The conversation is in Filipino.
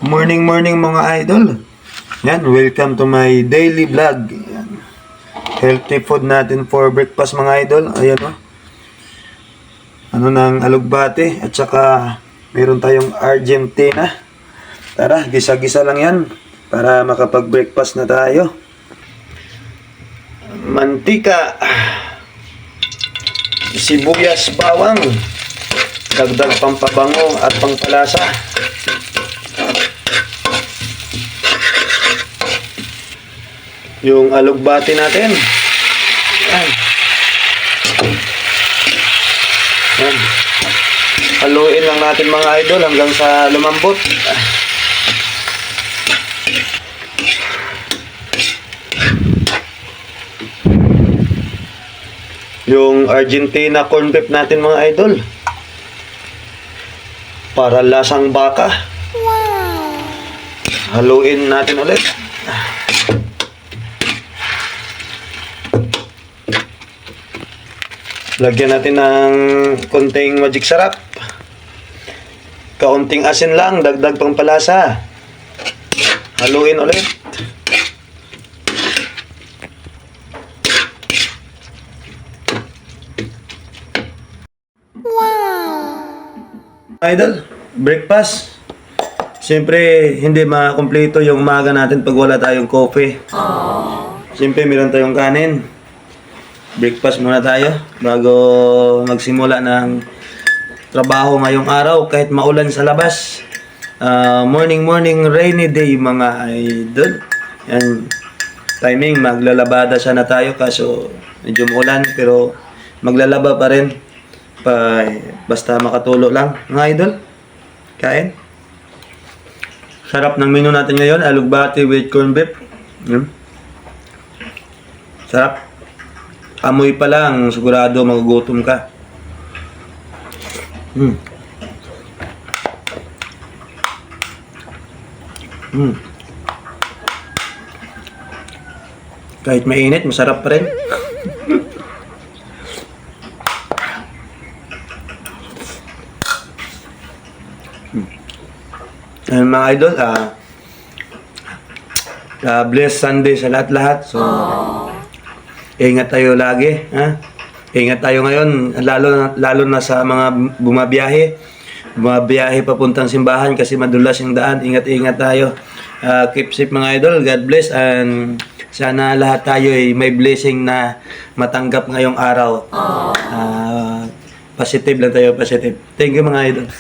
Morning mga idol. Yan, welcome to my daily vlog. Yan. Healthy food natin for breakfast mga idol. Ayan o. Ano ng alugbate at saka meron tayong Argentina. Tara, gisa-gisa lang yan para makapag-breakfast na tayo. Mantika, sibuyas, bawang, dagdag pampabango at pampalasa. Yung alugbati natin. Yan. Yan. Haluin lang natin mga idol hanggang sa lumambot. Yung Argentina corn beef natin mga idol. Para lasang baka. Wow. Haluin natin ulit. Lagyan natin ng konting magic sarap. Kaunting asin lang, dagdag pang palasa. Haluin ulit. Wow! Idol, breakfast. Siyempre, hindi makumpleto yung umaga natin pag wala tayong coffee. Siyempre, meron tayong kanin. Breakfast muna tayo bago magsimula ng trabaho ngayong araw kahit maulan sa labas. Morning rainy day mga idol. Yan, timing maglalabada sana tayo kaso medyo maulan pero maglalaba pa rin basta makatulo lang mga idol. Kain. Sarap ng menu natin ngayon, alugbati with corned beef. Sarap. Amoy pa lang, sigurado magugutom ka. Kahit mainit, masarap pa rin. Mga idol, blessed Sunday sa lahat-lahat. So, ingat tayo lagi, ha? Ingat tayo ngayon, lalo na sa mga bumabiyahe papuntang simbahan kasi madulas yung daan. Ingat tayo. Keep safe mga idol. God bless and sana lahat tayo ay may blessing na matanggap ngayong araw. Positive lang tayo, positive. Thank you mga idol.